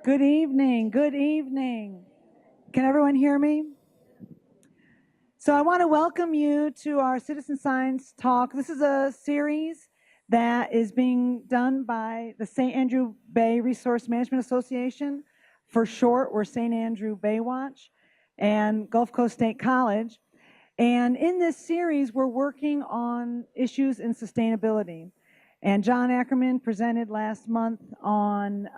Good evening. Good evening. Can everyone hear me? So I want to welcome you to our Citizen Science Talk. This is a series that is being done by the St. Andrew Bay Resource Management Association. For short, we're St. Andrew Baywatch and Gulf Coast State College. And in this series, we're working on issues in sustainability. And John Ackerman presented last month on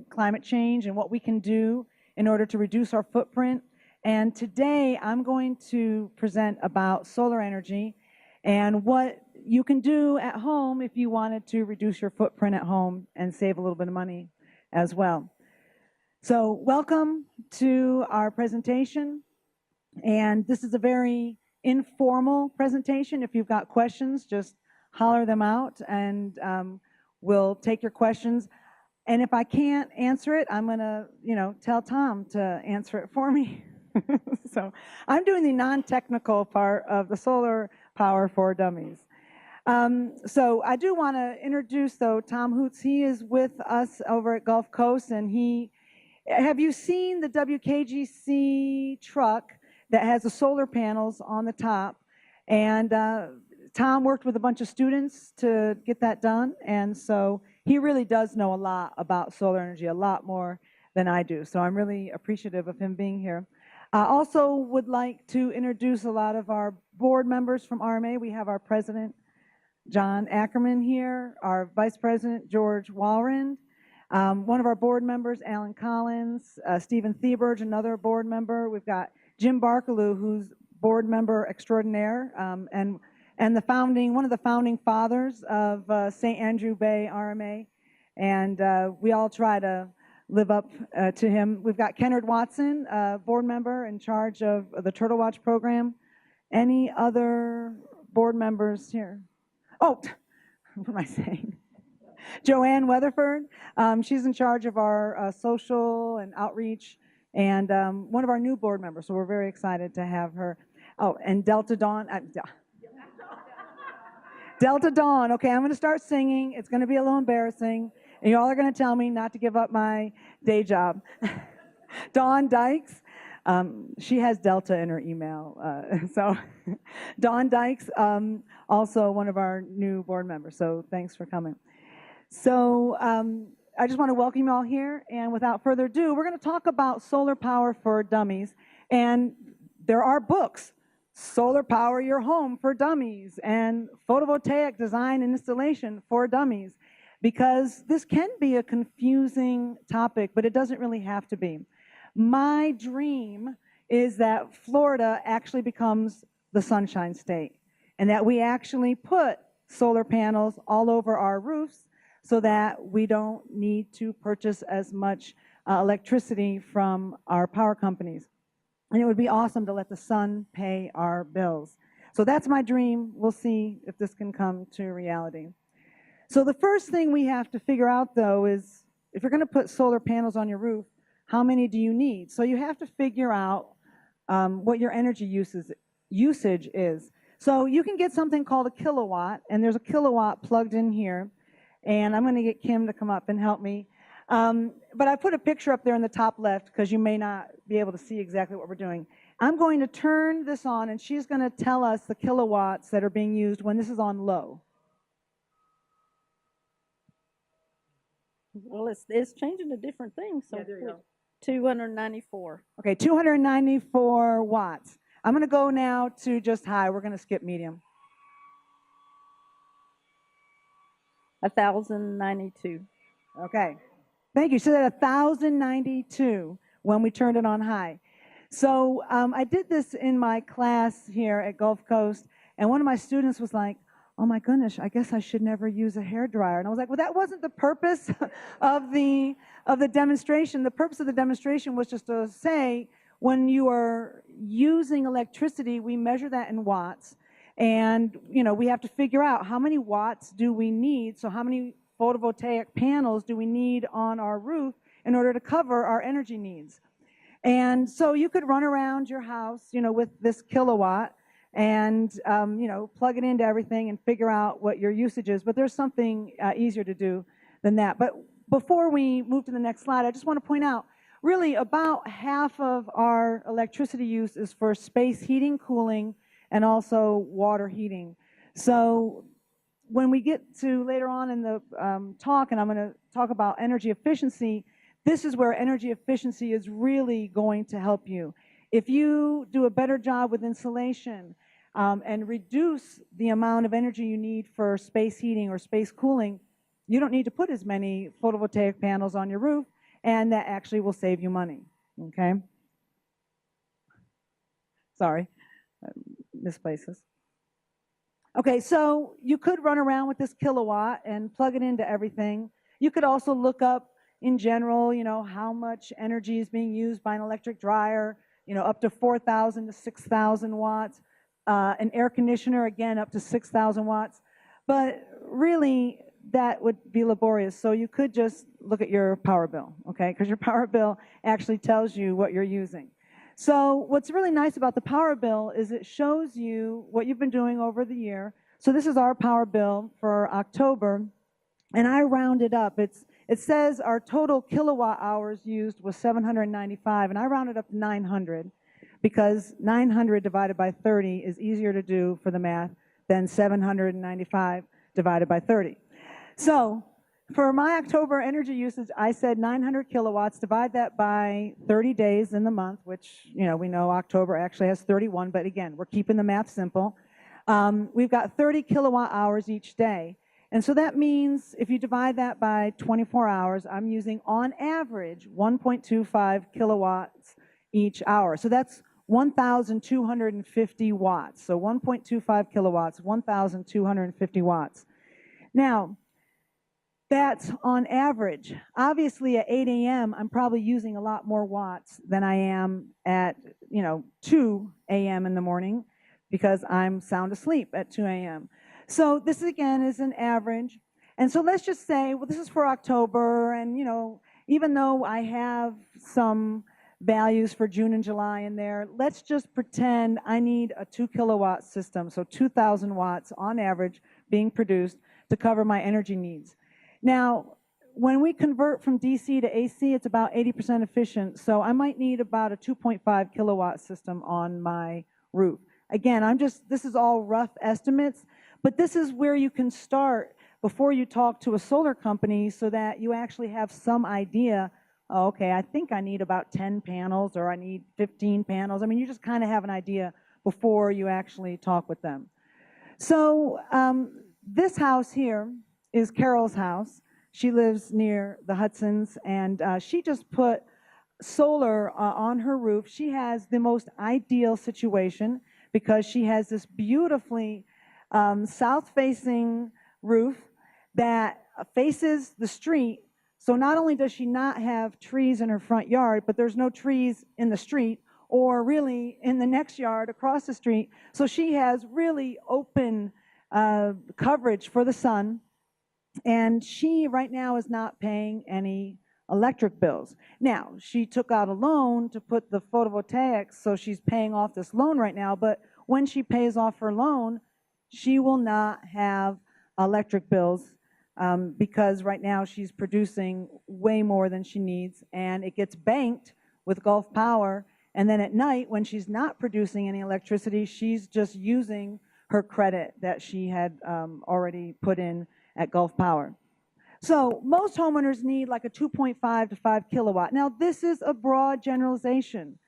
climate change and what we can do in order to reduce our footprint. And today I'm going to present about solar energy and what you can do at home if you wanted to reduce your footprint at home and save a little bit of money as well. So welcome to our presentation. And this is a very informal presentation. If you've got questions, just holler them out and we'll take your questions. And if I can't answer it, I'm going to, tell Tom to answer it for me. So I'm doing the non-technical part of the solar power for dummies. So I do want to introduce, though, Tom Hoots. He is with us over at Gulf Coast, and have you seen the WKGC truck that has the solar panels on the top? And Tom worked with a bunch of students to get that done, and so he really does know a lot about solar energy, a lot more than I do. So I'm really appreciative of him being here. I also would like to introduce a lot of our board members from RMA. We have our president, John Ackerman, here, our vice president, George Walrand, one of our board members, Alan Collins, Stephen Thieberge, another board member. We've got Jim Barkaloo, who's board member extraordinaire, and one of the founding fathers of St. Andrew Bay RMA, and we all try to live up to him. We've got Kennard Watson, board member in charge of the Turtle Watch program. Any other board members here? Oh, what am I saying? Joanne Weatherford, she's in charge of our social and outreach, and one of our new board members, so we're very excited to have her. Oh, and Delta Dawn. Delta Dawn. Okay, I'm going to start singing. It's going to be a little embarrassing. And you all are going to tell me not to give up my day job. Dawn Dykes. She has Delta in her email. So Dawn Dykes, also one of our new board members. So thanks for coming. So I just want to welcome you all here. And without further ado, we're going to talk about solar power for dummies. And there are books. Solar Power Your Home for Dummies and Photovoltaic Design and Installation for Dummies, because this can be a confusing topic, but it doesn't really have to be. My dream is that Florida actually becomes the Sunshine State and that we actually put solar panels all over our roofs so that we don't need to purchase as much electricity from our power companies. And it would be awesome to let the sun pay our bills. So that's my dream. We'll see if this can come to reality. So the first thing we have to figure out, though, is if you're going to put solar panels on your roof, how many do you need? So you have to figure out what your energy usage is. So you can get something called a kilowatt, and there's a kilowatt plugged in here. And I'm going to get Kim to come up and help me. But I put a picture up there in the top left because you may not be able to see exactly what we're doing. I'm going to turn this on, and she's going to tell us the kilowatts that are being used when this is on low. Well, it's changing to different things. So Yeah, there you go. 294. Okay, 294 watts. I'm going to go now to just high. We're going to skip medium. 1,092. Okay. Thank you. So that 1,092 when we turned it on high. So I did this in my class here at Gulf Coast, and one of my students was like, oh my goodness, I guess I should never use a hairdryer. And I was like, well, that wasn't the purpose of the demonstration. The purpose of the demonstration was just to say, when you are using electricity, we measure that in watts. And, we have to figure out how many watts do we need, so how many photovoltaic panels do we need on our roof in order to cover our energy needs. And so you could run around your house, with this kilowatt and, plug it into everything and figure out what your usage is. But there's something easier to do than that. But before we move to the next slide, I just want to point out, really about half of our electricity use is for space heating, cooling, and also water heating. So when we get to later on in the talk, and I'm going to talk about energy efficiency, this is where energy efficiency is really going to help you. If you do a better job with insulation and reduce the amount of energy you need for space heating or space cooling, you don't need to put as many photovoltaic panels on your roof, and that actually will save you money, okay? Sorry, misplaces. Okay, so you could run around with this kilowatt and plug it into everything. You could also look up in general, how much energy is being used by an electric dryer, up to 4,000 to 6,000 watts. An air conditioner, again, up to 6,000 watts. But really, that would be laborious. So you could just look at your power bill, okay? Because your power bill actually tells you what you're using. So what's really nice about the power bill is it shows you what you've been doing over the year. So this is our power bill for October, and I rounded up. It says our total kilowatt hours used was 795, and I rounded up to 900 because 900 divided by 30 is easier to do for the math than 795 divided by 30. So for my October energy usage, I said 900 kilowatts, divide that by 30 days in the month, which, we know October actually has 31, but again, we're keeping the math simple. We've got 30 kilowatt hours each day. And so that means if you divide that by 24 hours, I'm using on average 1.25 kilowatts each hour. So that's 1,250 watts. So 1.25 kilowatts, 1,250 watts. Now, that's on average. Obviously, at 8 a.m., I'm probably using a lot more watts than I am at, 2 a.m. in the morning because I'm sound asleep at 2 a.m. So this, again, is an average. And so let's just say, well, this is for October, and, even though I have some values for June and July in there, let's just pretend I need a 2 kilowatt system, so 2,000 watts on average being produced to cover my energy needs. Now, when we convert from DC to AC, it's about 80% efficient, so I might need about a 2.5 kilowatt system on my roof. Again, this is all rough estimates, but this is where you can start before you talk to a solar company so that you actually have some idea, oh, okay, I think I need about 10 panels or I need 15 panels. I mean, you just kind of have an idea before you actually talk with them. So this house here is Carol's house. She lives near the Hudsons, and she just put solar on her roof. She has the most ideal situation because she has this beautifully south-facing roof that faces the street. So not only does she not have trees in her front yard, but there's no trees in the street or really in the next yard across the street. So she has really open coverage for the sun. And she right now is not paying any electric bills. Now, she took out a loan to put the photovoltaics, so she's paying off this loan right now, but when she pays off her loan, she will not have electric bills because right now she's producing way more than she needs, and it gets banked with Gulf Power, and then at night when she's not producing any electricity, she's just using her credit that she had already put in at Gulf Power. So most homeowners need like a 2.5 to 5 kilowatt. Now this is a broad generalization,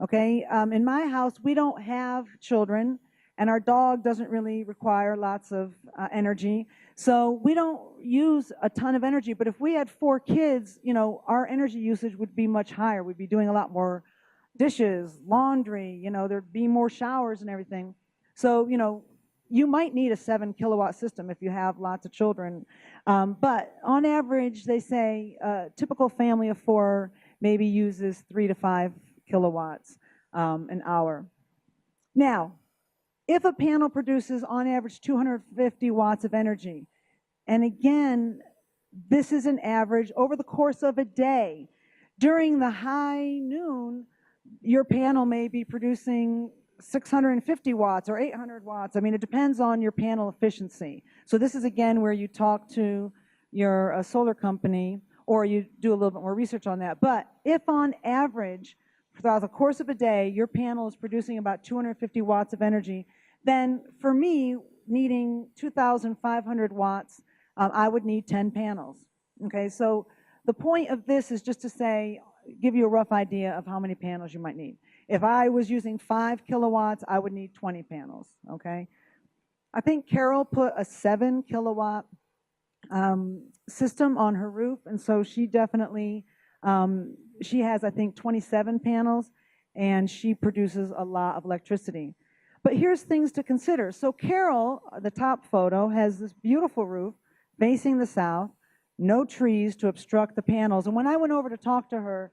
okay? In my house, we don't have children, and our dog doesn't really require lots of energy. So we don't use a ton of energy, but if we had 4 kids, our energy usage would be much higher. We'd be doing a lot more dishes, laundry, there'd be more showers and everything. So, you might need a 7 kilowatt system if you have lots of children. But on average, they say a typical family of 4 maybe uses 3 to 5 kilowatts an hour. Now, if a panel produces on average 250 watts of energy, and again, this is an average over the course of a day. During the high noon, your panel may be producing 650 watts or 800 watts. I mean, it depends on your panel efficiency. So this is, again, where you talk to your solar company, or you do a little bit more research on that. But if on average, throughout the course of a day, your panel is producing about 250 watts of energy, then for me, needing 2,500 watts, I would need 10 panels. Okay, so the point of this is just to say, give you a rough idea of how many panels you might need. If I was using 5 kilowatts, I would need 20 panels, okay? I think Carol put a 7 kilowatt system on her roof, and so she definitely, she has, I think, 27 panels, and she produces a lot of electricity. But here's things to consider. So Carol, the top photo, has this beautiful roof facing the south, no trees to obstruct the panels. And when I went over to talk to her,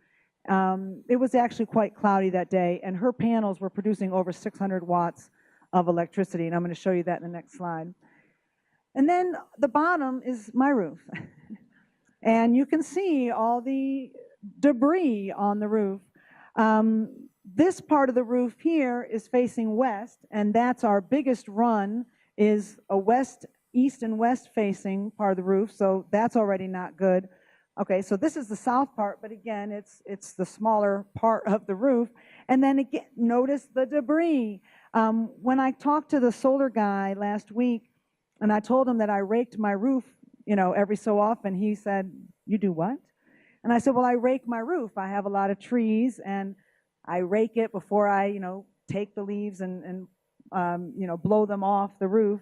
it was actually quite cloudy that day, and her panels were producing over 600 watts of electricity, and I'm going to show you that in the next slide. And then the bottom is my roof. And you can see all the debris on the roof. This part of the roof here is facing west, and that's our biggest run, is a west, east and west facing part of the roof, so that's already not good. Okay, so this is the south part, but again, it's the smaller part of the roof. And then again, notice the debris. When I talked to the solar guy last week, and I told him that I raked my roof, you know, every so often, he said, "You do what?" And I said, "Well, I rake my roof. I have a lot of trees, and I rake it before I, you know, take the leaves and you know, blow them off the roof."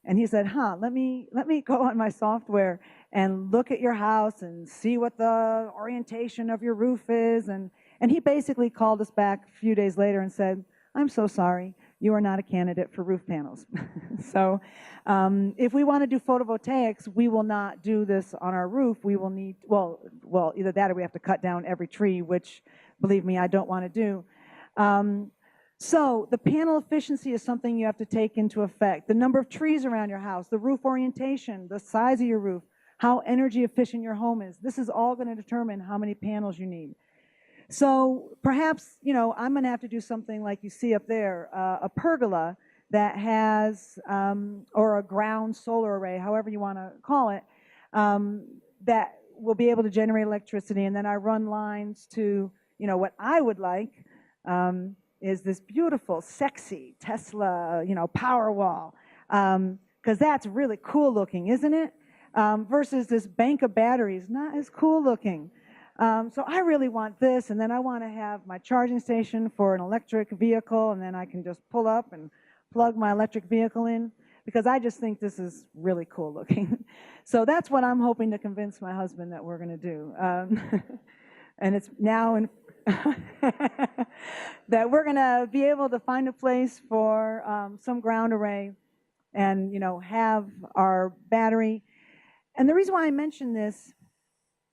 And he said, let me go on my software and look at your house and see what the orientation of your roof is. And he basically called us back a few days later and said, "I'm so sorry, you are not a candidate for roof panels." So if we want to do photovoltaics, we will not do this on our roof. We will need, well, either that or we have to cut down every tree, which, believe me, I don't want to do. So the panel efficiency is something you have to take into effect. The number of trees around your house, the roof orientation, the size of your roof, how energy efficient your home is. This is all going to determine how many panels you need. So perhaps, you know, I'm going to have to do something like you see up there, a pergola that has, or a ground solar array, however you want to call it, that will be able to generate electricity. And then I run lines to, you know, what I would like, is this beautiful, sexy Tesla, you know, power wall, because that's really cool looking, isn't it? Versus this bank of batteries, not as cool looking. So I really want this, and then I want to have my charging station for an electric vehicle, and then I can just pull up and plug my electric vehicle in, because I just think this is really cool looking. So that's what I'm hoping to convince my husband that we're going to do. And it's now in that we're going to be able to find a place for some ground array and, you know, have our battery. And the reason why I mention this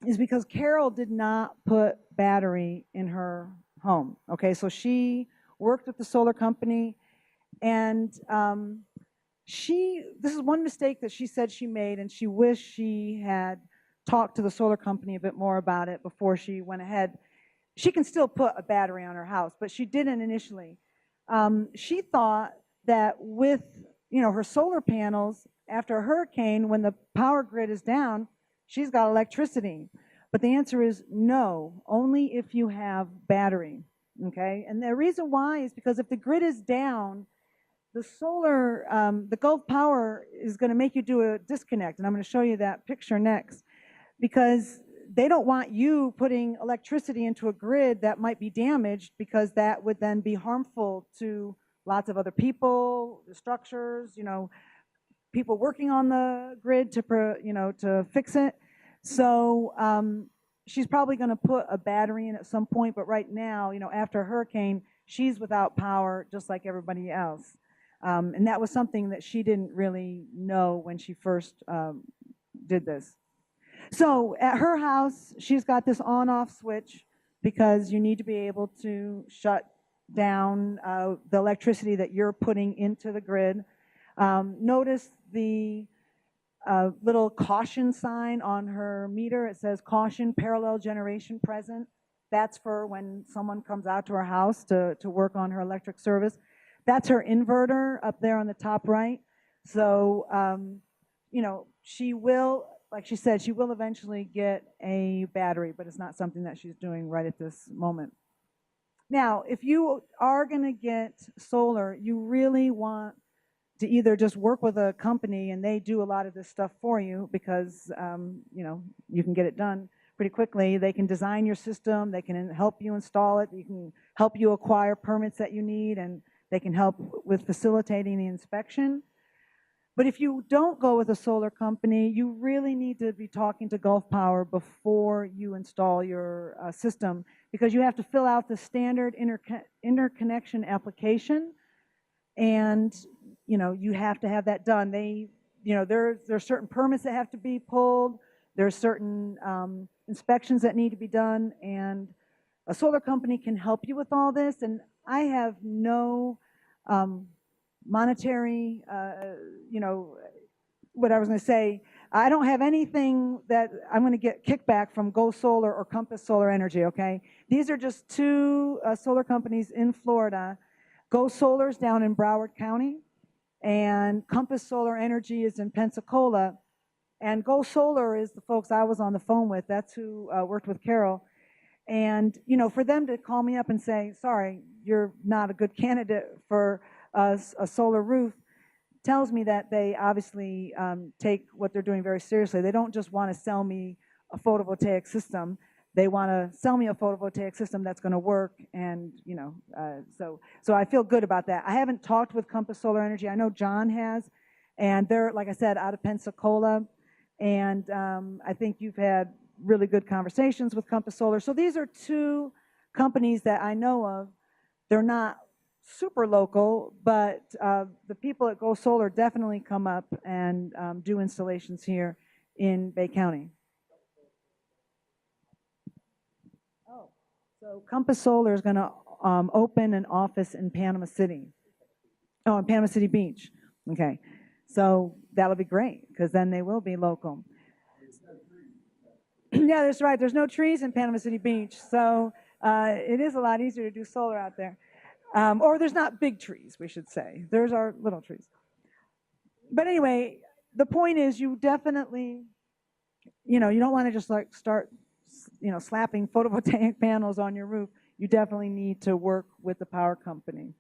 is because Carol did not put battery in her home. Okay, so she worked with the solar company, and this is one mistake that she said she made, and she wished she had talked to the solar company a bit more about it before she went ahead. She can still put a battery on her house, but she didn't initially. She thought that with, you know, her solar panels, after a hurricane, when the power grid is down, she's got electricity. But the answer is no, only if you have battery, okay? And the reason why is because if the grid is down, the solar, the Gulf Power is going to make you do a disconnect, and I'm going to show you that picture next, because they don't want you putting electricity into a grid that might be damaged, because that would then be harmful to lots of other people, the structures, you know, people working on the grid to, you know, to fix it. So she's probably going to put a battery in at some point, but right now, you know, after a hurricane, she's without power just like everybody else. And that was something that she didn't really know when she first did this. So at her house, she's got this on-off switch, because you need to be able to shut down the electricity that you're putting into the grid. Notice the little caution sign on her meter. It says caution, parallel generation present. That's for when someone comes out to her house to work on her electric service. That's her inverter up there on the top right. So, you know, she will like she said, she will eventually get a battery, but it's not something that she's doing right at this moment. Now, if you are going to get solar, you really want to either just work with a company and they do a lot of this stuff for you because you can get it done pretty quickly. They can design your system, they can help you install it, they can help you acquire permits that you need, and they can help with facilitating the inspection. But if you don't go with a solar company, you really need to be talking to Gulf Power before you install your system, because you have to fill out the standard interconnection application, and you have to have that done. There's certain permits that have to be pulled. There's certain inspections that need to be done, and a solar company can help you with all this. And I have no monetary, what I was going to say, I don't have anything that I'm going to get kickback from Go Solar or Compass Solar Energy, okay? These are just two solar companies in Florida. Go Solar's down in Broward County, and Compass Solar Energy is in Pensacola. And Go Solar is the folks I was on the phone with. That's who worked with Carol. And, for them to call me up and say, sorry, you're not a good candidate for a solar roof, tells me that they obviously take what they're doing very seriously. They don't just want to sell me a photovoltaic system. They want to sell me a photovoltaic system that's going to work, and so I feel good about that. I haven't talked with Compass Solar Energy. I know John has, and they're, like I said, out of Pensacola, and I think you've had really good conversations with Compass Solar. So these are two companies that I know of. They're not super local, but the people at Go Solar definitely come up and do installations here in Bay County. Oh, so Compass Solar is going to open an office in Panama City. Oh, in Panama City Beach. Okay, so that'll be great, because then they will be local. Yeah, that's right. There's no trees in Panama City Beach, so it is a lot easier to do solar out there. Or there's not big trees, we should say. There's our little trees. But anyway, the point is, you definitely, you don't want to just like start, slapping photovoltaic panels on your roof. You definitely need to work with the power company.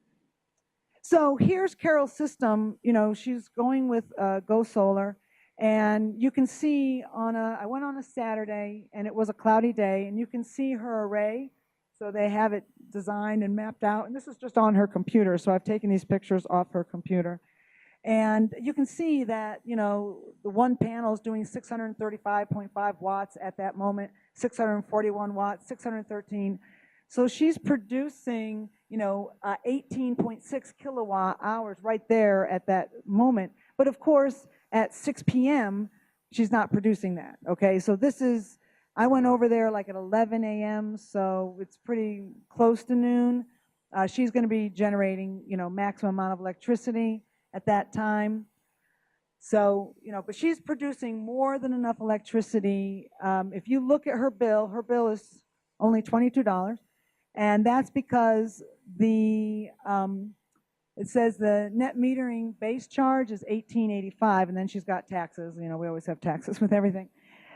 So here's Carol's system. She's going with Go Solar. And you can see I went on a Saturday, and it was a cloudy day, and you can see her array. So they have it designed and mapped out. And this is just on her computer. So I've taken these pictures off her computer. And you can see that, the one panel is doing 635.5 watts at that moment, 641 watts, 613. So she's producing, 18.6 kilowatt hours right there at that moment. But of course, at 6 p.m., she's not producing that, okay? So I went over there like at 11 a.m., so it's pretty close to noon. She's going to be generating, maximum amount of electricity at that time. So, but she's producing more than enough electricity. If you look at her bill is only $22, and that's because it says the net metering base charge is $18.85, and then she's got taxes. We always have taxes with everything.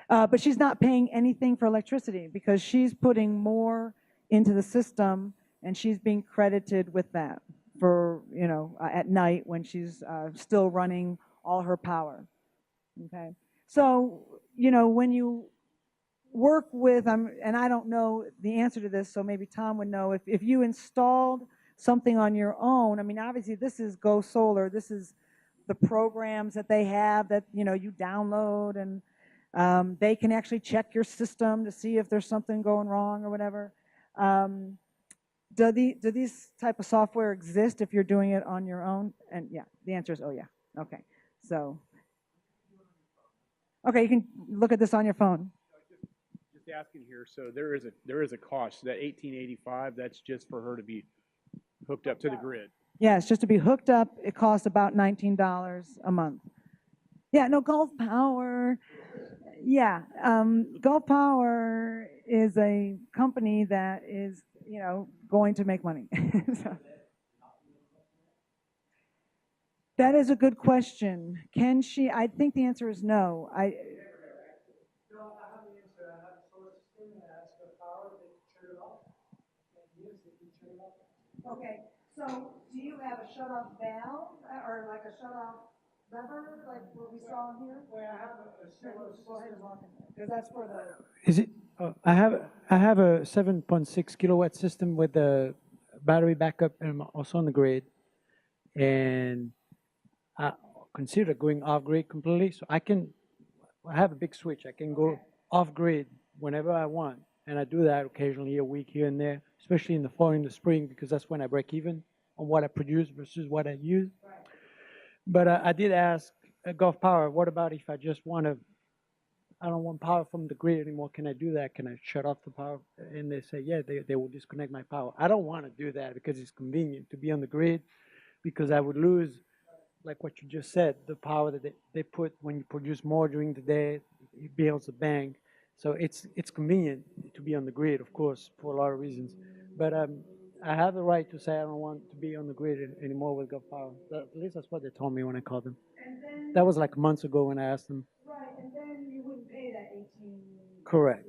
But she's not paying anything for electricity because she's putting more into the system, and she's being credited with that for, at night when she's still running all her power. Okay. So, when you work with, and I don't know the answer to this, so maybe Tom would know, if you installed something on your own, obviously this is Go Solar, this is the programs that they have that, you download, and they can actually check your system to see if there's something going wrong or whatever. Do these type of software exist if you're doing it on your own? And yeah, the answer is, oh yeah. Okay, so. Okay, you can look at this on your phone. Just asking here, so there is a cost. So that $18.85, that's just for her to be hooked up to the grid. Yes, just to be hooked up, it costs about $19 a month. Yeah, no, Gulf Power. Yeah, Gulf Power is a company that is, going to make money. So, that is a good question. Can she? I think the answer is no. Okay, so do you have a shut-off valve or like a shut-off lever like what we saw here? Well, I have go ahead and walk in there because that's for the. Is it? I have a 7.6 kilowatt system with the battery backup, and I'm also on the grid. And I consider going off grid completely, so I have a big switch. I can go off grid whenever I want, and I do that occasionally, a week here and there, especially in the fall and the spring, because that's when I break even on what I produce versus what I use. But I did ask Gulf Power, what about if I just want to? I don't want power from the grid anymore. Can I do that? Can I shut off the power? And they say, yeah, they will disconnect my power. I don't want to do that because it's convenient to be on the grid, because I would lose, like what you just said, the power that they put when you produce more during the day, it builds a bank. So it's convenient to be on the grid, of course, for a lot of reasons. But I have the right to say I don't want to be on the grid anymore with Gulf Power. At least that's what they told me when I called them. That was like months ago when I asked them. Right, and then you wouldn't pay that 18. Correct,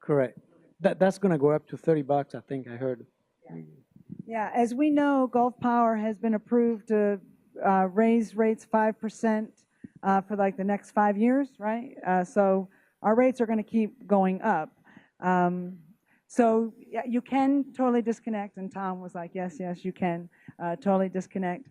correct. That's going to go up to $30, I think I heard. Yeah, as we know, Gulf Power has been approved to raise rates 5% for like the next 5 years, right? So our rates are going to keep going up. So yeah, you can totally disconnect, and Tom was like, yes, yes, you can totally disconnect.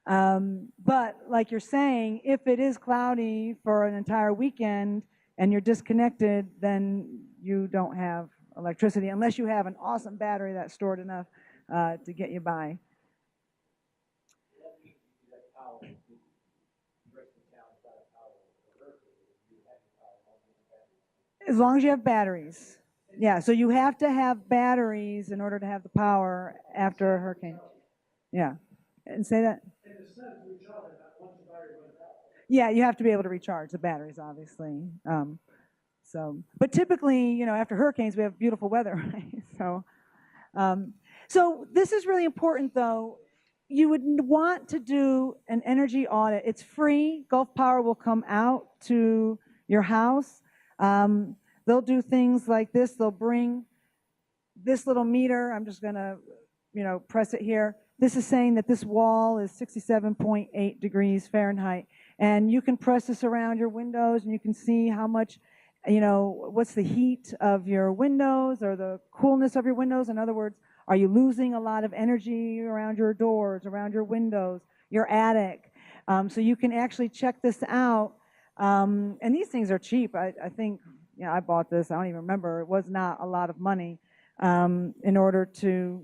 But like you're saying, if it is cloudy for an entire weekend and you're disconnected, then you don't have electricity unless you have an awesome battery that's stored enough to get you by. As long as you have batteries. Yeah, so you have to have batteries in order to have the power after a hurricane. Yeah. And say that. Yeah, you have to be able to recharge the batteries, obviously. But typically, after hurricanes, we have beautiful weather, right? So this is really important, though. You would want to do an energy audit. It's free. Gulf Power will come out to your house. They'll do things like this. They'll bring this little meter. I'm just going to, press it here. This is saying that this wall is 67.8 degrees Fahrenheit. And you can press this around your windows, and you can see how much, what's the heat of your windows or the coolness of your windows. In other words, are you losing a lot of energy around your doors, around your windows, your attic? So you can actually check this out. And these things are cheap. I think, I bought this. I don't even remember. It was not a lot of money in order to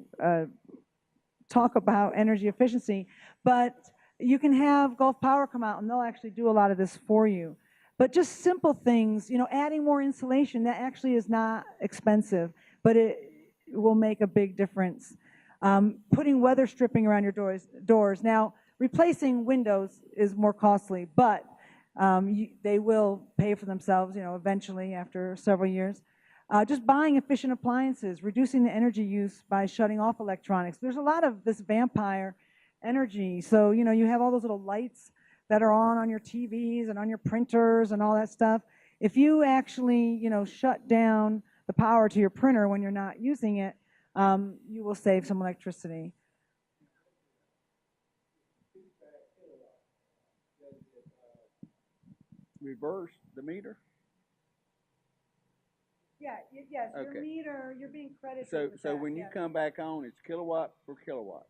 talk about energy efficiency. But you can have Gulf Power come out, and they'll actually do a lot of this for you. But just simple things, adding more insulation, that actually is not expensive, but it will make a big difference. Putting weather stripping around your doors. Now, replacing windows is more costly, but they will pay for themselves, eventually after several years. Just buying efficient appliances, reducing the energy use by shutting off electronics. There's a lot of this vampire energy. So, you have all those little lights that are on your TVs and on your printers and all that stuff. If you actually, shut down the power to your printer when you're not using it, you will save some electricity. Reverse the meter? Yeah, yes, Okay. your meter, you're being credited. So when you come back on, it's kilowatt per kilowatt.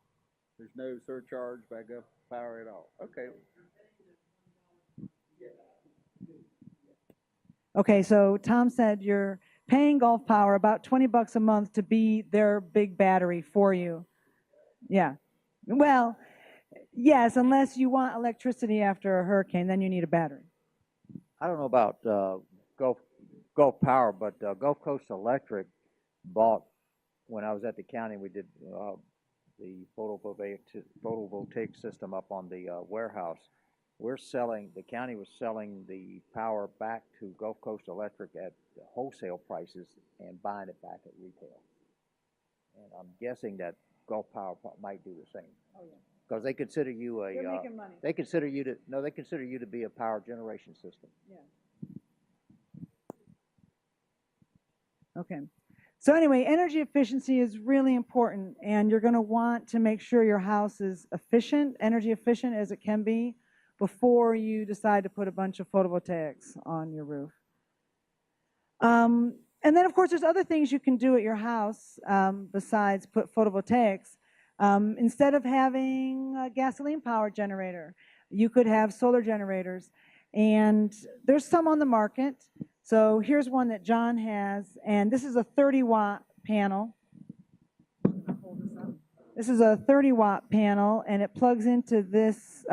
There's no surcharge back up power at all. Okay. Okay, so Tom said you're paying Gulf Power about $20 a month to be their big battery for you. Yeah. Well, yes, unless you want electricity after a hurricane, then you need a battery. I don't know about Gulf Power, but Gulf Coast Electric bought, when I was at the county, we did the photovoltaic system up on the warehouse. The county was selling the power back to Gulf Coast Electric at wholesale prices and buying it back at retail. And I'm guessing that Gulf Power might do the same. Oh, yeah. Because they consider you They're making money. they consider you to be a power generation system. Yeah. Okay. So anyway, energy efficiency is really important, and you're going to want to make sure your house is efficient, energy efficient as it can be, before you decide to put a bunch of photovoltaics on your roof. And then, of course, there's other things you can do at your house besides put photovoltaics. Instead of having a gasoline power generator, you could have solar generators. And there's some on the market. So here's one that John has, and this is a 30-watt panel. This is a 30-watt panel, and it plugs into this,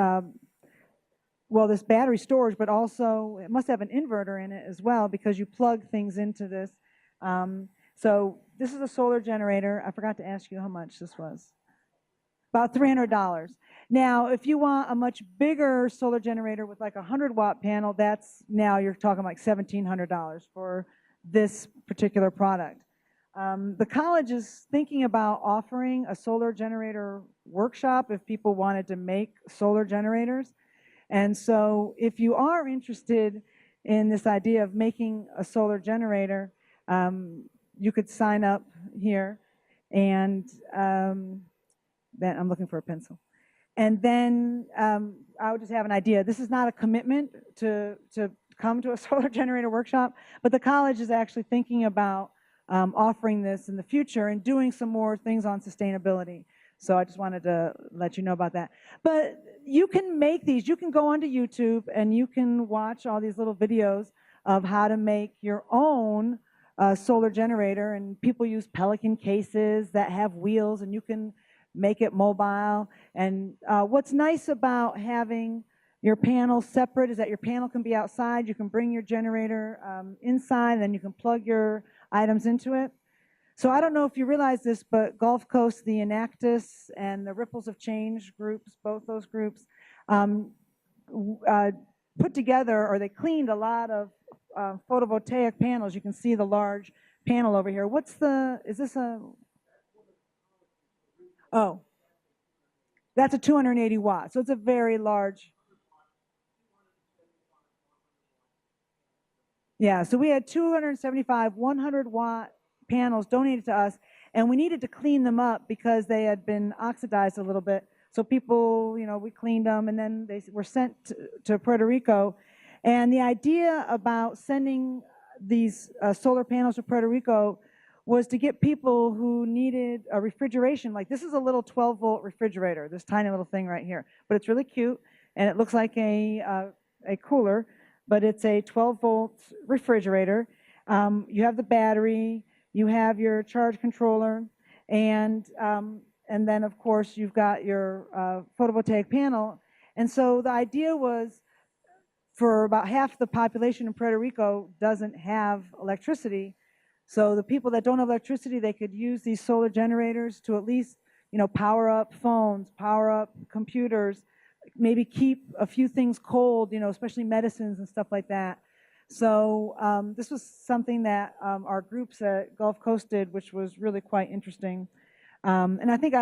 well, this battery storage, but also it must have an inverter in it as well because you plug things into this. So this is a solar generator. I forgot to ask you how much this was. About $300. Now, if you want a much bigger solar generator with like a 100-watt panel, that's now you're talking like $1,700 for this particular product. The college is thinking about offering a solar generator workshop if people wanted to make solar generators. And so if you are interested in this idea of making a solar generator, you could sign up here, and then I'm looking for a pencil. And then I would just have an idea. This is not a commitment to come to a solar generator workshop, but the college is actually thinking about offering this in the future and doing some more things on sustainability. So I just wanted to let you know about that. But you can make these. You can go onto YouTube and you can watch all these little videos of how to make your own solar generator. And people use Pelican cases that have wheels, and you can make it mobile. And what's nice about having your panels separate is that your panel can be outside. You can bring your generator inside, and then you can plug your items into it. So I don't know if you realize this, but Gulf Coast, the Enactus, and the Ripples of Change groups, both those groups, put together, or they cleaned a lot of photovoltaic panels. You can see the large panel over here. What's the, is this a, oh, that's a 280 watt. So it's a very large. Yeah, so we had 275 100-watt panels donated to us, and we needed to clean them up because they had been oxidized a little bit. So people, you know, we cleaned them, and then they were sent to Puerto Rico. And the idea about sending these solar panels to Puerto Rico was to get people who needed a refrigeration. Like, this is a little 12-volt refrigerator, this tiny little thing right here. But it's really cute, and it looks like a cooler, but it's a 12-volt refrigerator. You have the battery, you have your charge controller, and then, of course, you've got your photovoltaic panel. And so the idea was, for about half the population in Puerto Rico doesn't have electricity. So the people that don't have electricity, they could use these solar generators to at least, you know, power up phones, power up computers, maybe keep a few things cold, you know, especially medicines and stuff like that. So this was something that our groups at Gulf Coast did, which was really quite interesting. And I think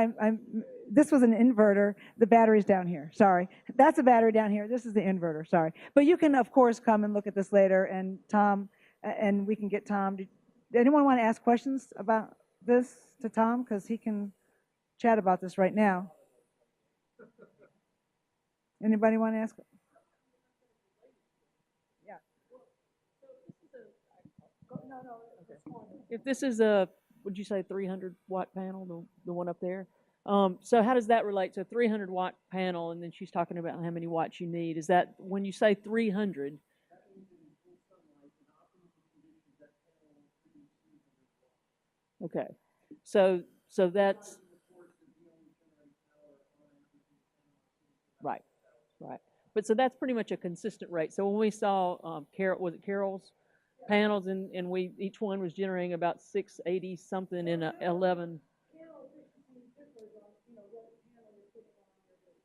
this was an inverter. The battery's down here, sorry. That's a battery down here. This is the inverter, sorry. But you can, of course, come and look at this later, and Tom, and we can get Tom. Did anyone want to ask questions about this to Tom? Because he can chat about this right now. Anybody want to ask? Yeah. If this is a, would you say 300-watt panel, the one up there? So how does that relate to a 300-watt panel? And then she's talking about how many watts you need. Is that when you say 300? Okay, so that's right. But so that's pretty much a consistent rate. So when we saw Carol's panels, and each one was generating about 680 something in 11.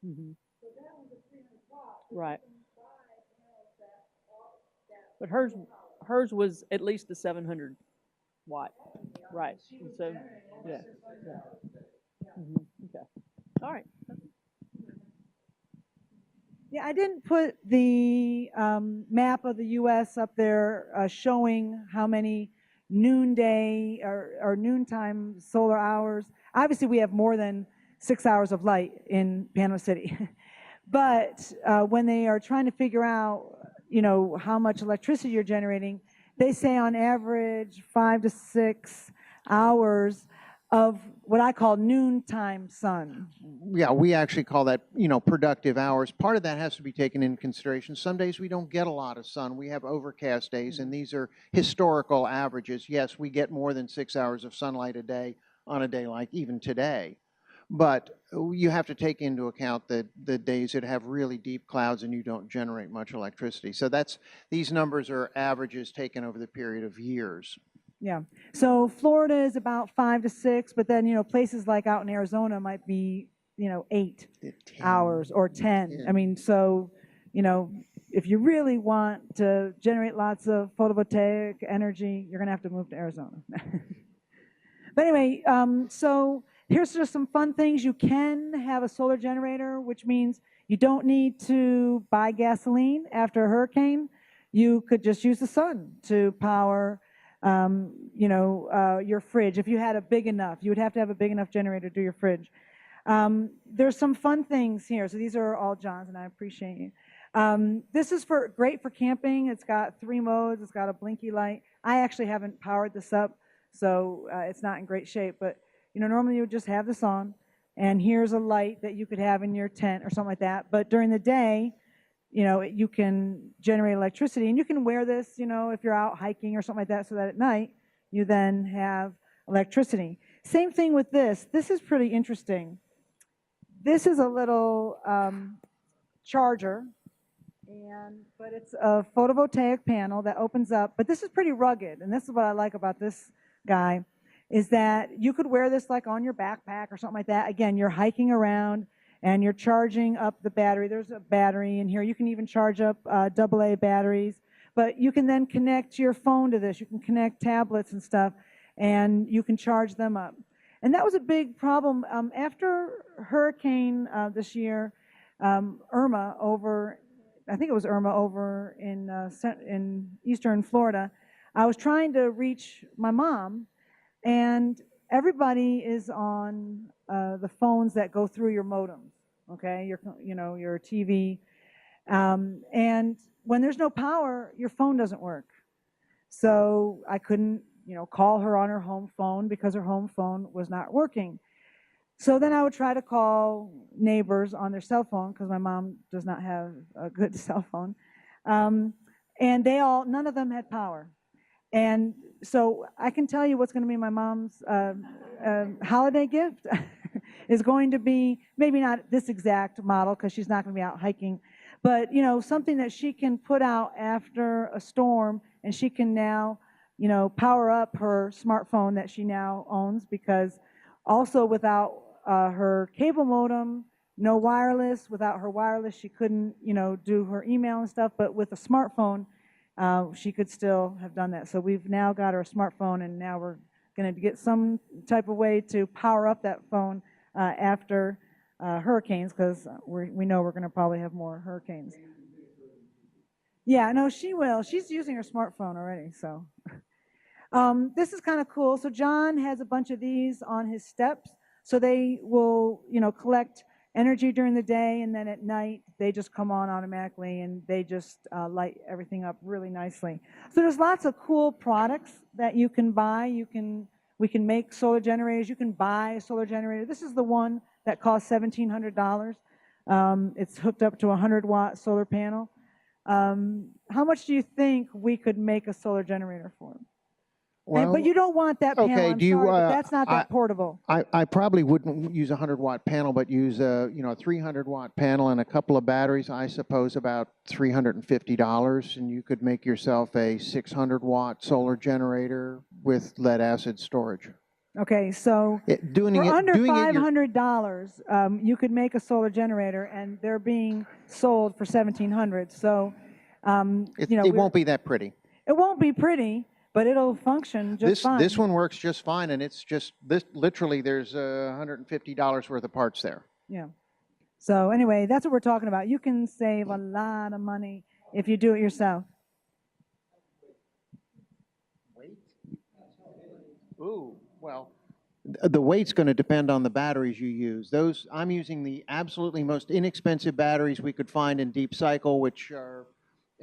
Mm-hmm. Right. But hers was at least a 700 watt. Right. And so yeah. Mm-hmm. Okay. All right. Yeah, I didn't put the map of the U.S. up there showing how many noonday or noontime solar hours. Obviously, we have more than 6 hours of light in Panama City. But when they are trying to figure out, how much electricity you're generating, they say on average 5 to 6 hours of what I call noontime sun. Yeah, we actually call that, productive hours. Part of that has to be taken into consideration. Some days we don't get a lot of sun. We have overcast days, and these are historical averages. Yes, we get more than 6 hours of sunlight a day on a day like even today. But you have to take into account the days that have really deep clouds and you don't generate much electricity. So these numbers are averages taken over the period of years. Yeah. So Florida is about 5 to 6, but then, places like out in Arizona might be, 8 hours or 10. I mean, so, if you really want to generate lots of photovoltaic energy, you're going to have to move to Arizona. But anyway, so here's just some fun things. You can have a solar generator, which means you don't need to buy gasoline after a hurricane. You could just use the sun to power your fridge. If you had a big enough, you would have to have a big enough generator to do your fridge. There's some fun things here. So these are all John's, and I appreciate you. This is great for camping. It's got 3 modes. It's got a blinky light. I actually haven't powered this up, so it's not in great shape. But normally you would just have this on, and here's a light that you could have in your tent or something like that. But during the day, you can generate electricity, and you can wear this, if you're out hiking or something like that, so that at night you then have electricity. Same thing with this. This is pretty interesting. This is a little charger, but it's a photovoltaic panel that opens up. But this is pretty rugged, and this is what I like about this guy, is that you could wear this like on your backpack or something like that. Again, you're hiking around, and you're charging up the battery. There's a battery in here. You can even charge up AA batteries. But you can then connect your phone to this. You can connect tablets and stuff, and you can charge them up. And that was a big problem. After hurricane this year, Irma over, I think it was Irma over in eastern Florida, I was trying to reach my mom, and everybody is on the phones that go through your modems, okay, your TV. And when there's no power, your phone doesn't work. So I couldn't, call her on her home phone because her home phone was not working. So then I would try to call neighbors on their cell phone because my mom does not have a good cell phone. And none of them had power. And so I can tell you what's going to be my mom's holiday gift is going to be, maybe not this exact model because she's not going to be out hiking, but something that she can put out after a storm, and she can now power up her smartphone that she now owns, because also without her cable modem, no wireless, without her wireless she couldn't do her email and stuff, but with a smartphone she could still have done that. So we've now got her smartphone, and now we're going to get some type of way to power up that phone after hurricanes, because we know we're going to probably have more hurricanes. Yeah, no, she will. She's using her smartphone already. So this is kind of cool. So John has a bunch of these on his steps. So they will, collect energy during the day, and then at night they just come on automatically, and they just light everything up really nicely. So there's lots of cool products that you can buy. We can make solar generators. You can buy a solar generator. This is the one that costs $1,700. It's hooked up to a 100-watt solar panel. How much do you think we could make a solar generator for? Well, but you don't want that panel. okay, I'm sorry, but that's not that portable. I probably wouldn't use a 100-watt panel, but use a 300-watt panel and a couple of batteries. I suppose about $350, and you could make yourself a 600-watt solar generator with lead-acid storage. Okay, so for under $500, you could make a solar generator, and they're being sold for $1,700. So it won't be that pretty. It won't be pretty, but it'll function just fine. This one works just fine, and it's just this. Literally, there's $150 worth of parts there. Yeah. So anyway, that's what we're talking about. You can save a lot of money if you do it yourself. Ooh, well, the weight's going to depend on the batteries you use. Those, I'm using the absolutely most inexpensive batteries we could find in Deep Cycle, which are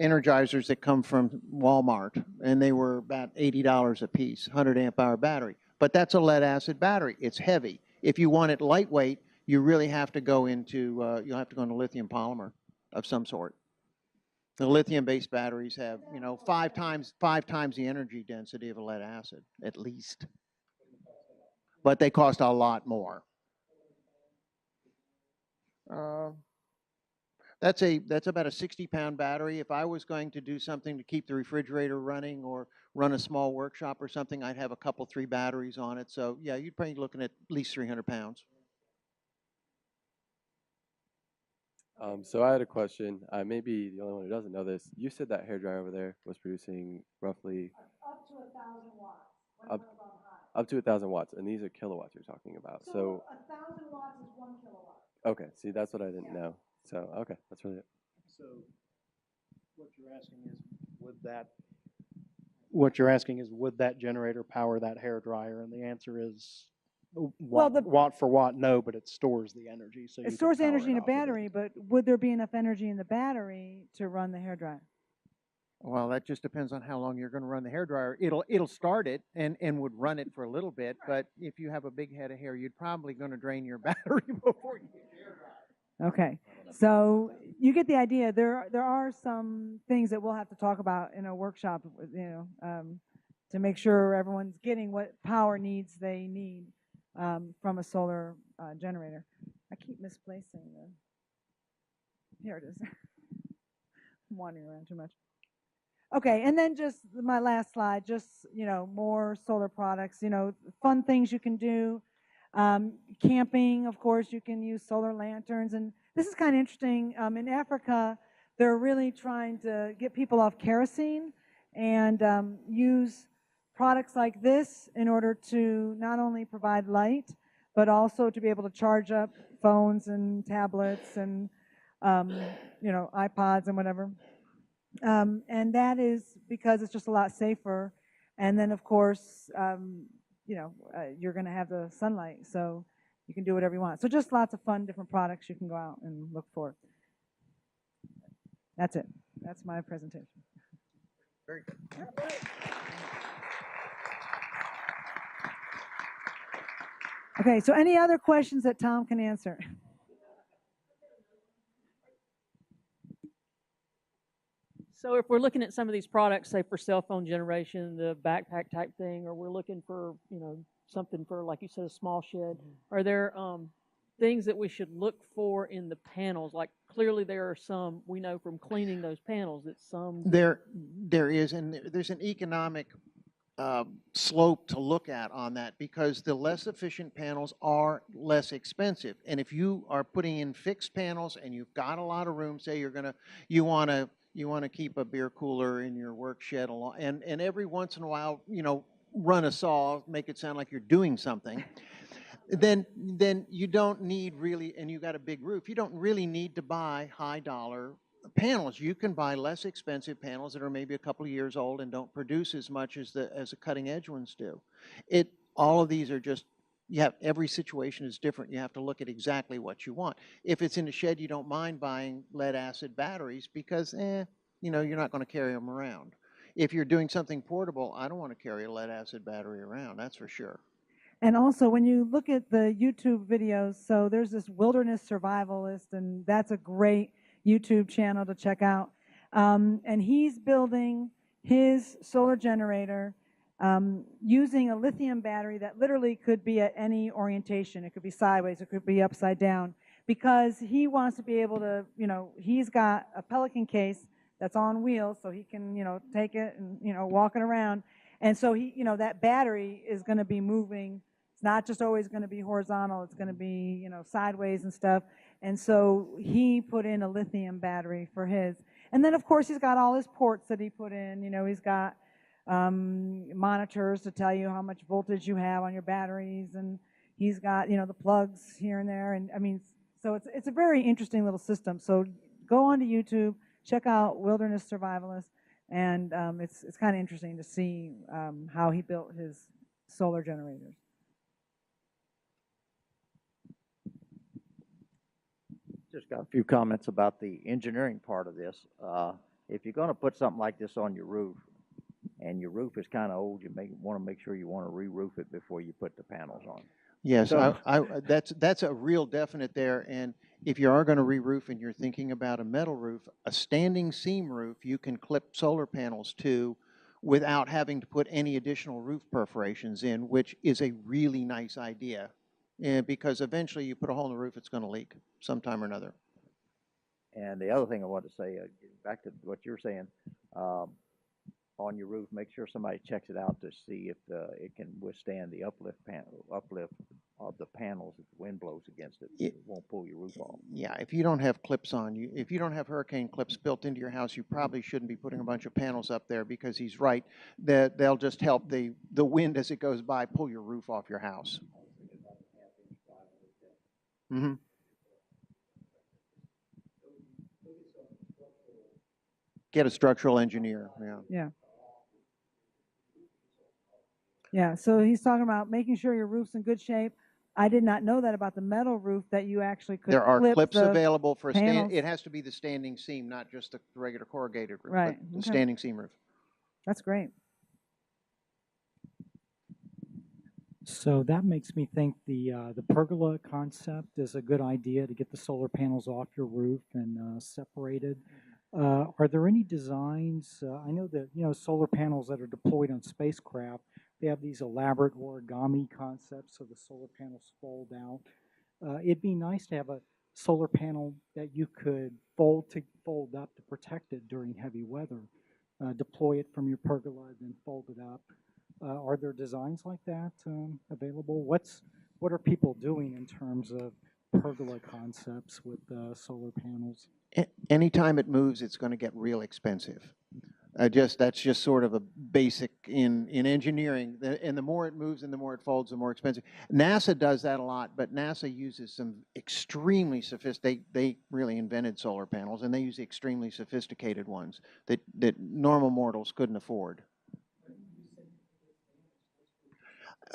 energizers that come from Walmart, and they were about $80 a piece, 100 amp hour battery. But that's a lead acid battery. It's heavy. If you want it lightweight, you really have to go into, you'll have to go into lithium polymer of some sort. The lithium-based batteries have, you know, five times the energy density of a lead acid, at least. But they cost a lot more. That's about a 60-pound battery. If I was going to do something to keep the refrigerator running or run a small workshop or something, I'd have a couple, 3 batteries on it. So yeah, you'd probably be looking at least 300 pounds. So I had a question. I may be the only one who doesn't know this. You said that hairdryer over there was producing roughly Up to 1,000 watts. up to 1,000 watts, and these are kilowatts you're talking about. So 1,000 watts is 1 kilowatt. okay, see, that's what I didn't know. So okay, that's really it. So what you're asking is, would that generator power that hair dryer? And the answer is watt for watt, no, but it stores the energy. So It stores energy in a battery, but would there be enough energy in the battery to run the hairdryer? Well, that just depends on how long you're going to run the hairdryer. It'll start it and would run it for a little bit, but if you have a big head of hair, you're probably going to drain your battery before you get the hairdryer. Okay, so you get the idea. There are some things that we'll have to talk about in a workshop, you know, to make sure everyone's getting what power needs they need from a solar generator. I keep misplacing the. Here it is. I'm wandering around too much. Okay, and then just my last slide, just, you know, more solar products, you know, fun things you can do. Camping, of course, you can use solar lanterns. And this is kind of interesting. In Africa, they're really trying to get people off kerosene and use products like this in order to not only provide light, but also to be able to charge up phones and tablets and, you know, iPods and whatever. And that is because it's just a lot safer. And then, of course, you know, you're going to have the sunlight, so you can do whatever you want. So just lots of fun, different products you can go out and look for. That's it. That's my presentation. Very good. Okay, so any other questions that Tom can answer? So if we're looking at some of these products, say for cell phone generation, the backpack type thing, or we're looking for, you know, something for, like you said, a small shed, are there things that we should look for in the panels? Like clearly there are some, we know from cleaning those panels that some. There is, and there's an economic slope to look at on that, because the less efficient panels are less expensive. And if you are putting in fixed panels and you've got a lot of room, say you want to keep a beer cooler in your work shed along, and every once in a while, you know, run a saw, make it sound like you're doing something, then you don't need really, and you got a big roof, you don't really need to buy high dollar panels. You can buy less expensive panels that are maybe a couple of years old and don't produce as much as the cutting edge ones do. All of these are just, every situation is different. You have to look at exactly what you want. If it's in a shed, you don't mind buying lead acid batteries because, you know, you're not going to carry them around. If you're doing something portable, I don't want to carry a lead acid battery around, that's for sure. And also, when you look at the YouTube videos, so there's this wilderness survivalist, and that's a great YouTube channel to check out. And he's building his solar generator using a lithium battery that literally could be at any orientation. It could be sideways, it could be upside down, because he wants to be able to, you know, he's got a Pelican case that's on wheels, so he can, you know, take it and, you know, walk it around. And so he, you know, that battery is going to be moving. It's not just always going to be horizontal. It's going to be, you know, sideways and stuff. And so he put in a lithium battery for his. And then, of course, he's got all his ports that he put in. You know, he's got monitors to tell you how much voltage you have on your batteries. And he's got, you know, the plugs here and there. And, I mean, so it's a very interesting little system. So go on to YouTube, check out Wilderness Survivalist. And it's kind of interesting to see how he built his solar generators. Just got a few comments about the engineering part of this. If you're going to put something like this on your roof, and your roof is kind of old, you may want to make sure you want to re-roof it before you put the panels on. Yes, So- that's a real definite there. And if you are going to re-roof and you're thinking about a metal roof, a standing seam roof you can clip solar panels to without having to put any additional roof perforations in, which is a really nice idea. Because eventually you put a hole in the roof, it's going to leak sometime or another. And the other thing I wanted to say, back to what you were saying, on your roof, make sure somebody checks it out to see if it can withstand the uplift of the panels if the wind blows against it. It won't pull your roof off. Yeah, if you don't have clips on, if you don't have hurricane clips built into your house, you probably shouldn't be putting a bunch of panels up there, because he's right that they'll just help the wind as it goes by pull your roof off your house. Mm-hmm. Get a structural engineer. Yeah. Yeah. Yeah, so he's talking about making sure your roof's in good shape. I did not know that about the metal roof, that you actually could There are clip clips the available for a panels. it has to be the standing seam, not just the regular corrugated roof, Right, but the okay. standing seam roof. That's great. So that makes me think the pergola concept is a good idea to get the solar panels off your roof and separated. Are there any designs? I know that solar panels that are deployed on spacecraft, they have these elaborate origami concepts, so the solar panels fold out. It'd be nice to have a solar panel that you could fold up to protect it during heavy weather. Deploy it from your pergola, then fold it up. Are there designs like that available? What are people doing in terms of pergola concepts with solar panels? Anytime it moves, it's going to get real expensive. That's just sort of a basic in engineering. And the more it moves and the more it folds, the more expensive. NASA does that a lot, but NASA uses some extremely sophisticated. They really invented solar panels, and they use extremely sophisticated ones that normal mortals couldn't afford.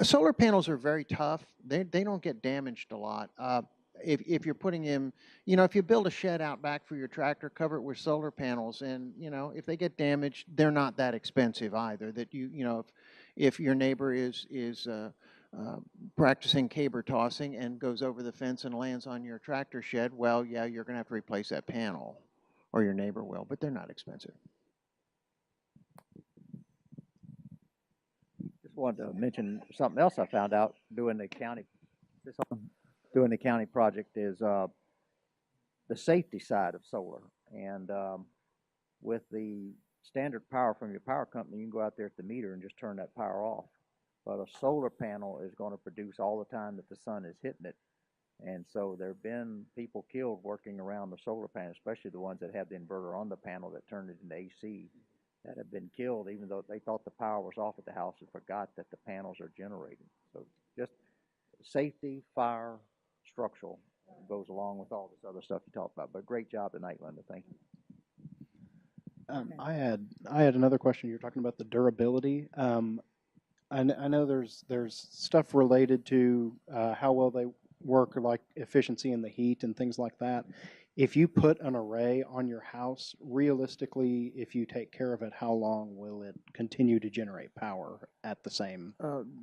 Solar panels are very tough. They don't get damaged a lot. If you're putting in, if you build a shed out back for your tractor, cover it with solar panels, and if they get damaged, they're not that expensive either. That if your neighbor is practicing caber tossing and goes over the fence and lands on your tractor shed, well, yeah, you're going to have to replace that panel, or your neighbor will, but they're not expensive. Wanted to mention something else I found out doing the county project is the safety side of solar. And with the standard power from your power company, you can go out there at the meter and just turn that power off. But a solar panel is going to produce all the time that the sun is hitting it. And so there have been people killed working around the solar panel, especially the ones that have the inverter on the panel that turn it into AC, that have been killed even though they thought the power was off at the house and forgot that the panels are generating. So just safety, fire, structural goes along with all this other stuff you talked about. But great job tonight, Linda. Thank you. I had another question. You're talking about the durability. I know there's stuff related to how well they work, like efficiency in the heat and things like that. If you put an array on your house, realistically, if you take care of it, how long will it continue to generate power at the same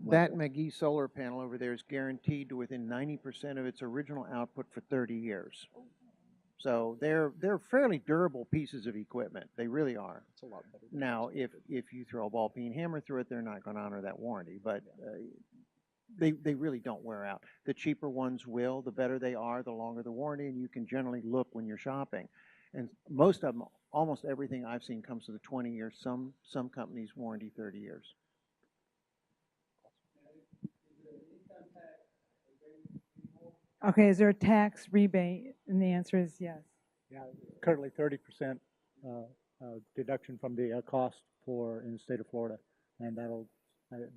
That McGee solar panel over there is guaranteed to within 90% of its original output for 30 years. So they're fairly durable pieces of equipment. They really are. It's a lot better. Now, if you throw a ball peen hammer through it, they're not going to honor that warranty. But they really don't wear out. The cheaper ones will. The better they are, the longer the warranty, and you can generally look when you're shopping. And most of them, almost everything I've seen comes with a 20 years. Some companies warranty 30 years. Okay, is there a tax rebate? And the answer is yes. Yeah, currently 30% deduction from the cost in the state of Florida, and that'll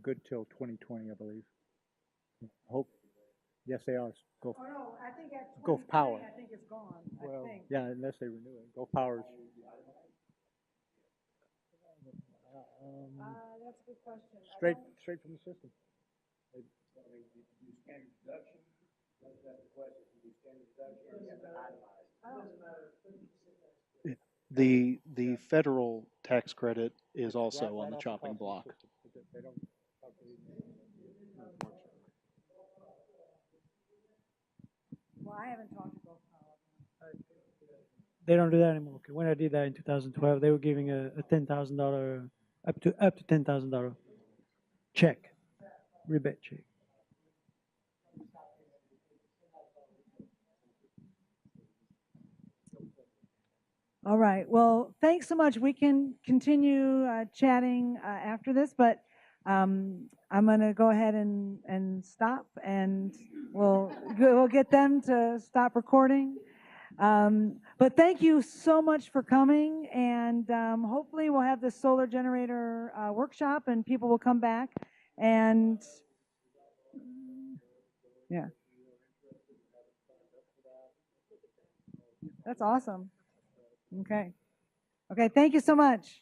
good till 2020, I believe. Hope. Yes, they are. Gulf. Oh no, I think at Gulf Power. I think it's gone. Well, I think. yeah, unless they renew it. Gulf Power's. That's a good question. Straight from the system. The federal tax credit is It's also right on the off chopping cost block. basis, but they don't calculate Well, I haven't talked to both. They don't do that anymore. Okay, when I did that in 2012, they were giving a $10,000 up to $10,000 check, rebate check. All right. Well, thanks so much. We can continue chatting after this, but I'm going to go ahead and stop, and we'll get them to stop recording. But thank you so much for coming, and hopefully we'll have this solar generator workshop, and people will come back, and yeah, that's awesome. Okay. Okay. Thank you so much.